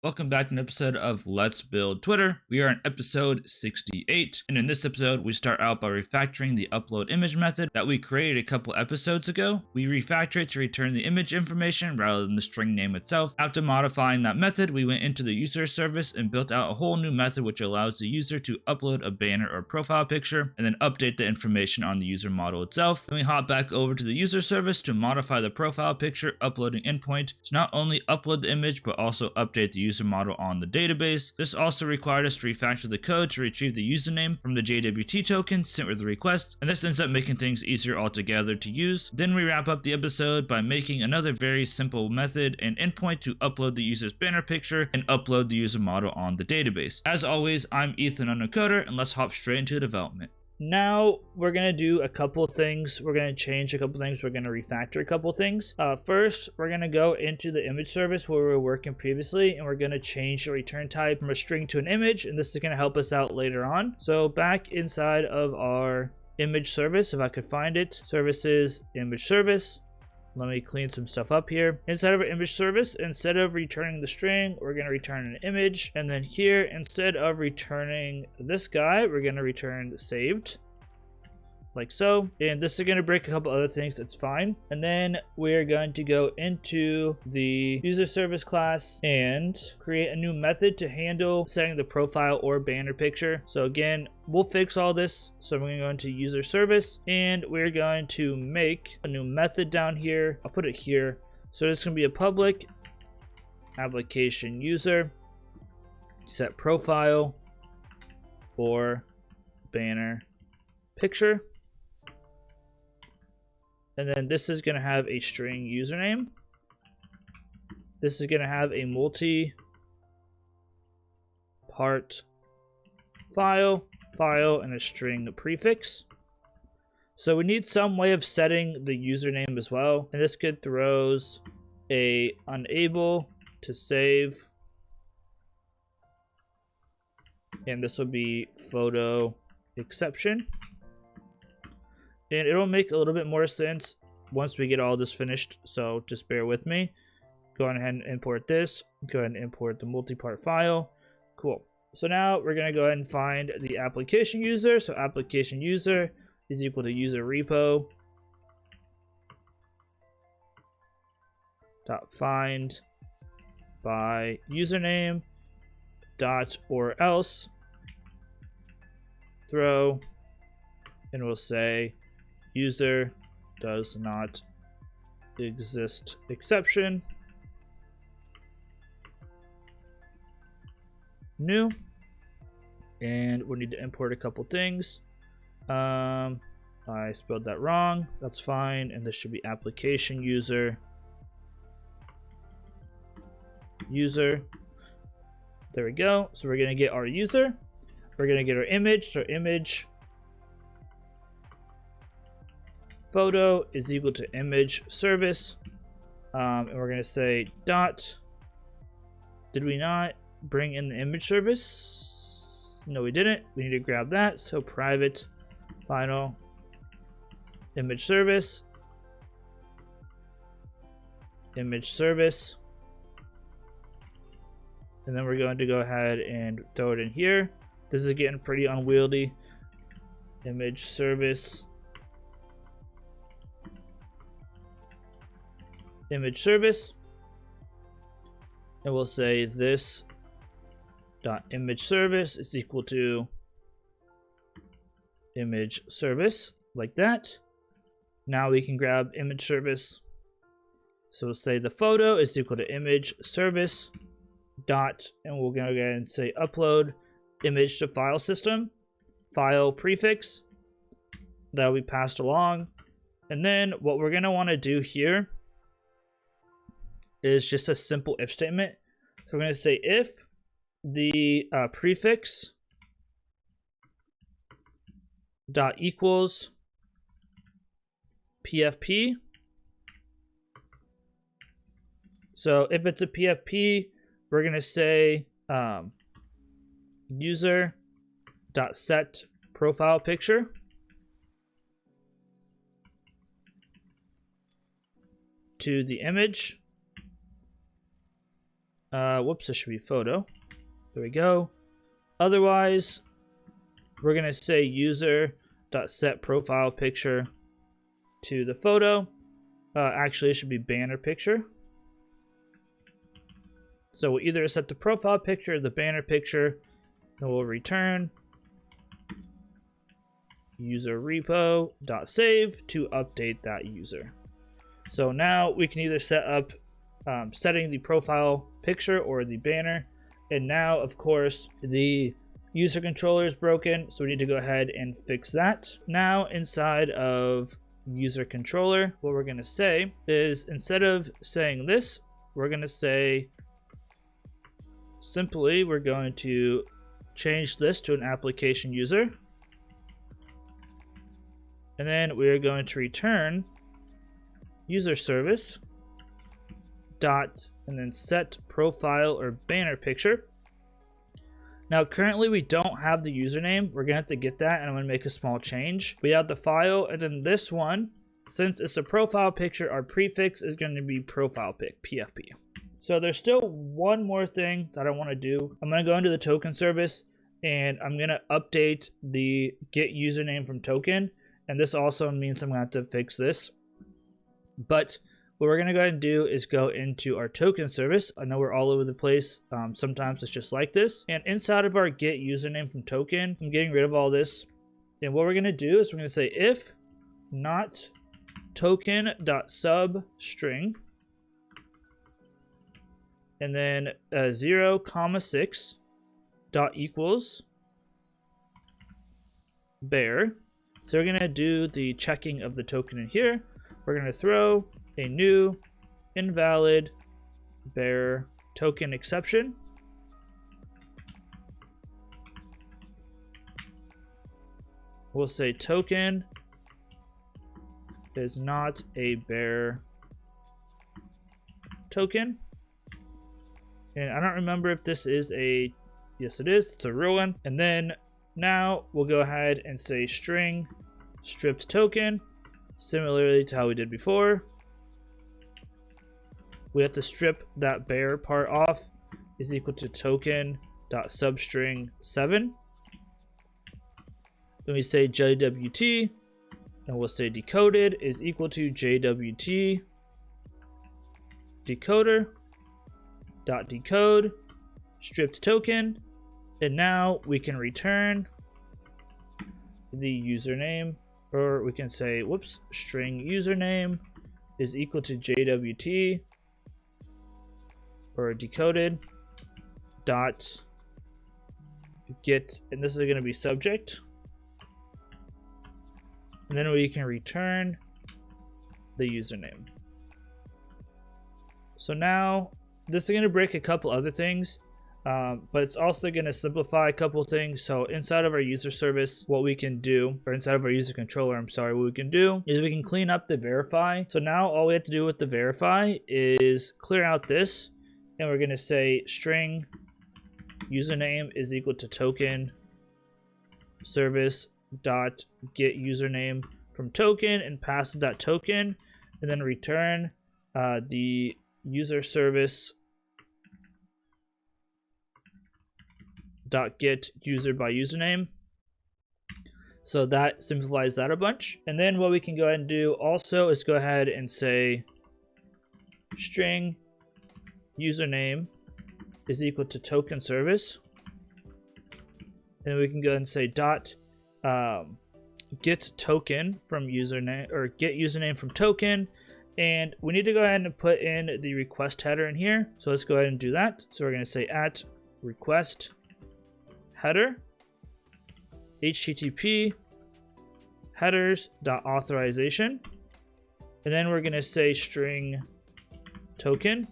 Welcome back to an episode of Let's Build Twitter. We are in episode 68, and in this episode, we start out by refactoring the upload image method that we created a couple episodes ago. We refactor it to return the image information rather than the string name itself. After modifying that method, we went into the user service and built out a whole new method which allows the user to upload a banner or profile picture and then update the information on the user model itself. Then we hop back over to the user service to modify the profile picture uploading endpoint to not only upload the image but also update the user model on the database. This also required us to refactor the code to retrieve the username from the JWT token sent with the request, and this ends up making things easier altogether to use. Then we wrap up the episode by making another very simple method and endpoint to upload the user's banner picture and upload the user model on the database. As always, I'm Ethan on Koder, and let's hop straight into development. Now we're going to do a couple things. We're going to change a couple things. We're going to refactor a couple things. First, we're going to go into the image service where we were working previously, and we're going to change the return type from a string to an image, and this is going to help us out later on. So back inside of our image service, if I could find it, services, image service. Let me clean some stuff up here. Inside of our image service, instead of returning the string, we're going to return an image. And then here, instead of returning this guy, we're going to return saved. Like so. And this is going to break a couple other things. That's fine. And then we're going to go into the user service class and create a new method to handle setting the profile or banner picture. So again, we'll fix all this. So we're going to go into user service and we're going to make a new method down here. I'll put it here. So it's going to be a public application user set profile or banner picture. And then this is going to have a string username. This is going to have a multi-part file, and a string prefix. So we need some way of setting the username as well. And this kid throws a unable to save. And this will be photo exception. And it'll make a little bit more sense once we get all this finished, so just bear with me. Go ahead and import this. Go ahead and import the multi-part file. Cool. So now we're going to go ahead and find the application user. So application user is equal to user repo dot find by username dot or else throw, and we'll say user does not exist exception new, and we need to import a couple things. I spelled that wrong, that's fine, and this should be application user there we go. So we're gonna get our user, we're gonna get our image, so image photo is equal to image service, and we're going to say dot. Did we not bring in the image service? No, we didn't. We need to grab that. So private final image service, and then we're going to go ahead and throw it in here. This is getting pretty unwieldy. Image service, image service, and we'll say this dot image service is equal to image service, like that. Now we can grab image service, so we'll say the photo is equal to image service dot, and we're going to go ahead and say upload image to file system, file prefix that we passed along. And then what we're going to want to do here is just a simple if statement. So we're going to say if the prefix dot equals PFP. So if it's a PFP, we're going to say user dot set profile picture to the image Whoops, this should be photo. There we go. Otherwise, we're going to say user.set profile picture to the photo. Actually, it should be banner picture. So we'll either set the profile picture or the banner picture, and we'll return user repo.save to update that user. So now we can either set up setting the profile picture or the banner. And now, of course, the user controller is broken, so we need to go ahead and fix that. Now, inside of user controller, what we're going to say is, instead of saying this, we're going to say simply, we're going to change this to an application user. And then we're going to return user service dot and then set profile or banner picture. Now currently we don't have the username. We're gonna have to get that, and I'm gonna make a small change. We have the file, and then this one, since it's a profile picture, our prefix is going to be profile pic, PFP. So there's still one more thing that I want to do. I'm gonna go into the token service, and I'm gonna update the get username from token. And this also means I'm gonna have to fix this. But what we're going to go ahead and do is go into our token service. I know we're all over the place. Sometimes it's just like this. And inside of our get username from token, I'm getting rid of all this. And what we're going to do is we're going to say if not token.substring and then 0,6 dot equals bear. So we're going to do the checking of the token in here. We're going to throw a new invalid bear token exception. We'll say token is not a bear token. And I don't remember if this is a, yes it is, it's a real one. And then now we'll go ahead and say string stripped token, similarly to how we did before. We have to strip that bear part off is equal to token.substring 7. Then we say JWT, and we'll say decoded is equal to JWT decoder.decode stripped token. And now we can return the username, or we can say, whoops, string username is equal to JWT or decoded dot get, and this is going to be subject, and then we can return the username. So now this is going to break a couple other things, but it's also going to simplify a couple things. So inside of our user service, what we can do, or inside of our user controller, I'm sorry, what we can do is we can clean up the verify. So now all we have to do with the verify is clear out this, and we're going to say string username is equal to token service dot get username from token, and pass that token, and then return the user service dot get user by username. So that simplifies that a bunch. And then what we can go ahead and do also is go ahead and say string username is equal to token service, and we can go ahead and say dot get token from username, or get username from token, and we need to go ahead and put in the request header in here. So let's go ahead and do that. So we're going to say at request header http headers.authorization, and then we're going to say string token,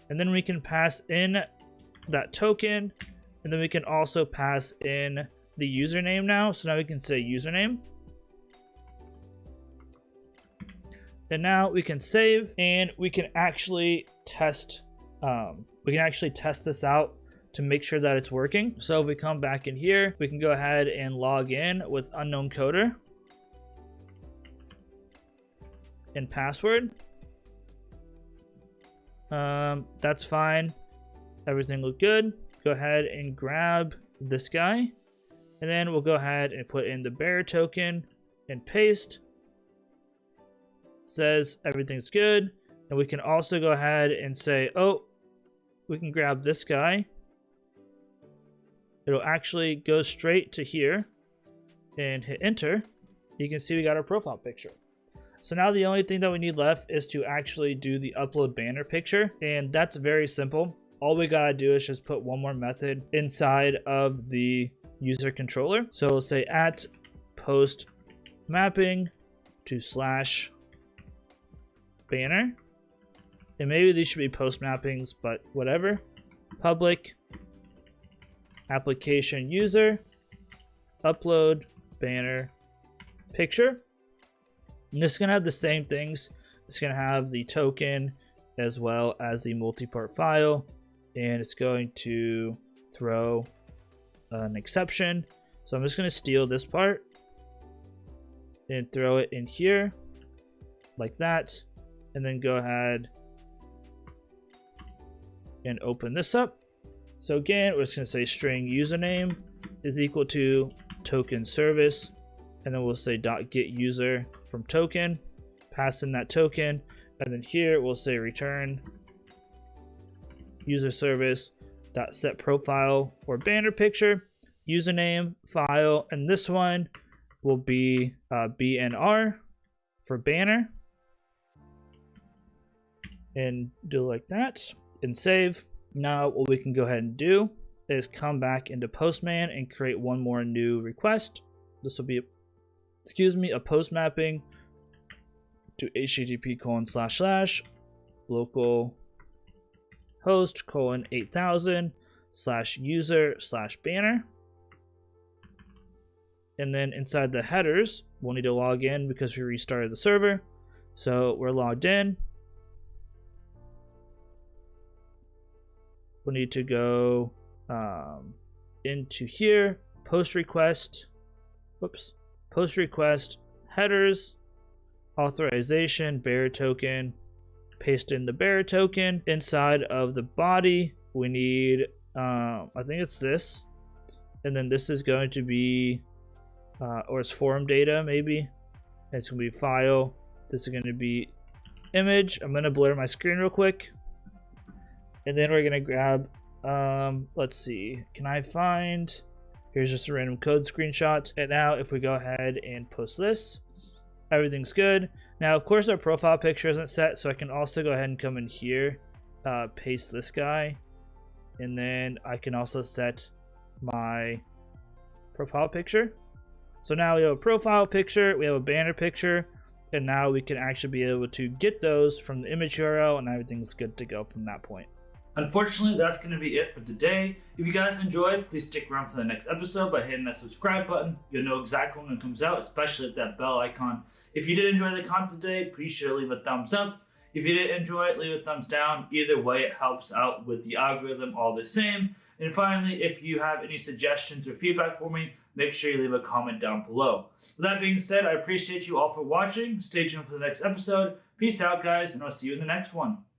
and then we can pass in that token, and then we can also pass in the username now. So now we can say username, and now we can save, and we can actually test this out to make sure that it's working. So if we come back in here, we can go ahead and log in with unknown coder and password. That's fine. Everything looked good. Go ahead and grab this guy. And then we'll go ahead and put in the bearer token and paste. Says everything's good. And we can also go ahead and say, oh, we can grab this guy. It'll actually go straight to here and hit enter. You can see we got our profile picture. So now the only thing that we need left is to actually do the upload banner picture. And that's very simple. All we gotta do is just put one more method inside of the user controller. So we'll say at post mapping to slash banner. And maybe these should be post mappings, but whatever. Public application user upload banner picture. And this is going to have the same things. It's going to have the token as well as the multi-part file, and it's going to throw an exception. So I'm just going to steal this part and throw it in here like that, and then go ahead and open this up. So again, we're just going to say string username is equal to token service, and then we'll say .get user from token, pass in that token, and then here we'll say return user service .set profile or banner picture, username, file, and this one will be BNR for banner, and do like that and save. Now what we can go ahead and do is come back into Postman and create one more new request. This will be a post mapping to http:// local host :8000 /user /banner. And then inside the headers, we'll need to log in because we restarted the server. So we're logged in. We'll need to go into here, post request headers, authorization, bearer token, paste in the bearer token. Inside of the body, we need, I think it's this, and then this is going to be, or it's forum data maybe. It's going to be file. This is going to be image. I'm going to blur my screen real quick. And then we're going to grab, let's see, can I find, here's just a random code screenshot. And now if we go ahead and post this, everything's good. Now, of course, our profile picture isn't set, so I can also go ahead and come in here, paste this guy, and then I can also set my profile picture. So now we have a profile picture, we have a banner picture, and now we can actually be able to get those from the image URL, and everything's good to go from that point. Unfortunately, that's going to be it for today. If you guys enjoyed, please stick around for the next episode by hitting that subscribe button. You'll know exactly when it comes out, especially with that bell icon. If you did enjoy the content today, please sure to leave a thumbs up. If you did enjoy it, leave a thumbs down. Either way, it helps out with the algorithm all the same. And finally, if you have any suggestions or feedback for me, make sure you leave a comment down below. With that being said, I appreciate you all for watching. Stay tuned for the next episode. Peace out, guys, and I'll see you in the next one.